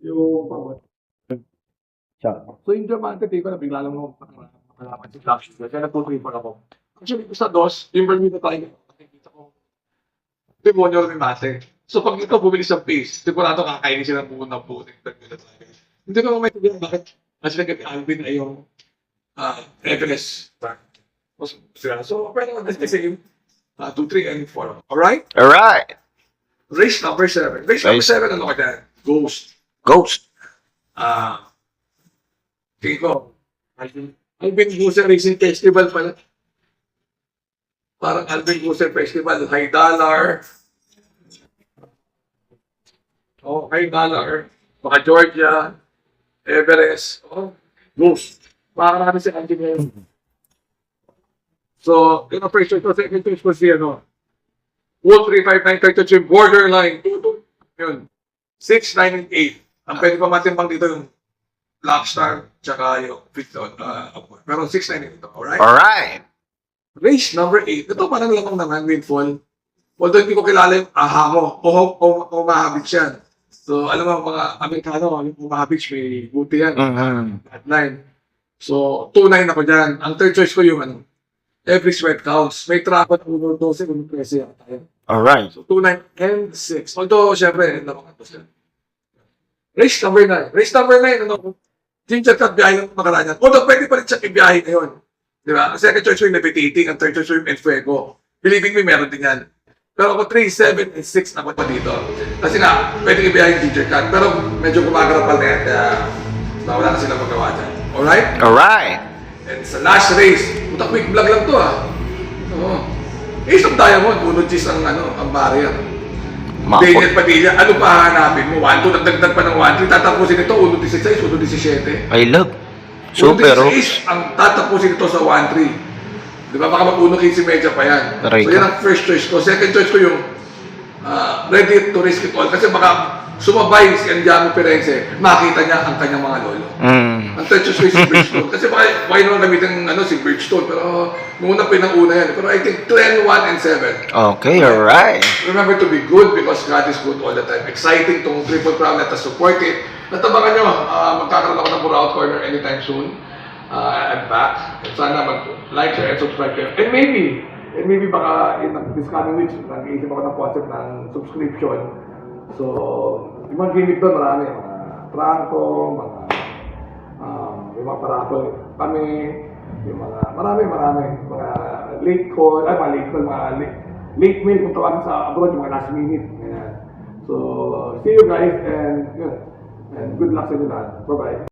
Yung pagod. Siya. So yung Diamante, di ko na bigla lang nung makalaman si Flash. Kaya nag-prefer ako. Actually, sa DOS, yung Bermuda tayo, nakikita ko, demonyo rin natin. So pag ikaw bumili sa pace, sigurado kakainin sila muna po ng Bermuda tayo. Hindi ko naman maintindihan bakit mas naging Alvin ay yung Everest. So, pero that's the same. 2, 3, and 4. Alright? Alright. Race number 7. Race number 7, ano ka dyan? Ghost. Ghost. Tingin ko, Alvin Guser Racing Festival pala. Parang Alvin Guser Festival, High Dollar. Oh, High Dollar. Baka Georgia, Everest. Oh, Ghost. Baka natin si Andy ngayon. So, yun ang first choice ko. Second choice ko si ano. Wolf 359, third choice yung Borderline. Yun. 6, 9, and 8. Ang pwede pa matimbang dito yung Blackstar, tsaka yung Victor. Pero 6, 9, and 8 ito. Alright? Alright. Race number 8. Ito parang lamang naman, Windfall. Although hindi ko kilala yung aha mo. O mahabit yan. So, alam mo, mga Amerikano, yung umahabit, may buti yan. At 9. So, 2-9 ako dyan. Ang third choice ko yung ano, Every Sweat Counts. May trap at 1-12, 1-13 yata tayo. Alright. So, 2, 9, and 6. Although, syempre, naman ito sila. Race number 9. Race number 9, ano, ginger cut biyahe ng makaraan yan. Although, pwede pa rin siya ibiyahe ngayon. Di ba? Ang second choice ko yung Levitating, ang third choice ko yung Enfuego. Believing me, meron din yan. Pero ako 3, 7, and 6 na pa dito. Kasi nga, pwede ibiyahe yung ginger cut. Pero medyo gumagarapal na yan, kaya wala na silang magawa dyan. Alright? Alright. And sa last race, puta quick vlog lang to Oo. Ace of Diamond, Uno G's ang barrier. Daniel Padilla, ano pa hanapin mo? 1-2, nagdagdag pa ng 1-3, tatapusin ito, 1-16, 1-17. I love. Super. 1-16 ang tatapusin ito sa 1-3. Di ba? Baka mag-1-15 medya pa yan. So yan ang first choice ko. Second choice ko yung ready to risk it all. Kasi baka sumabay si Andiamo Perense, makita niya ang kanyang mga lolo. Ang third choice ko yung si Bridgestone. Kasi baka why naman gamitin si Bridgestone. Pero muna pinang-una yan. Pero I think 10, 1, and 7. Okay, alright. Remember to be good because God is good all the time. Exciting tong Triple Crown. Let us support it. Natabangan nyo, magkakaroon ako ng Burnout Corner anytime soon. I'm back. At sana mag-like, share, and subscribe kayo. And maybe baka in this coming weeks, nag-iisip ako ng concept ng subscription. So, yung mga gimmick doon, marami. Mga pranko, yung mga paraffle kami, yung mga, marami. Mga late call, mga late mail kung tawagin sa abroad, yung mga last minute. Ayan. So, see you guys and good luck sa inyo lahat. Bye-bye.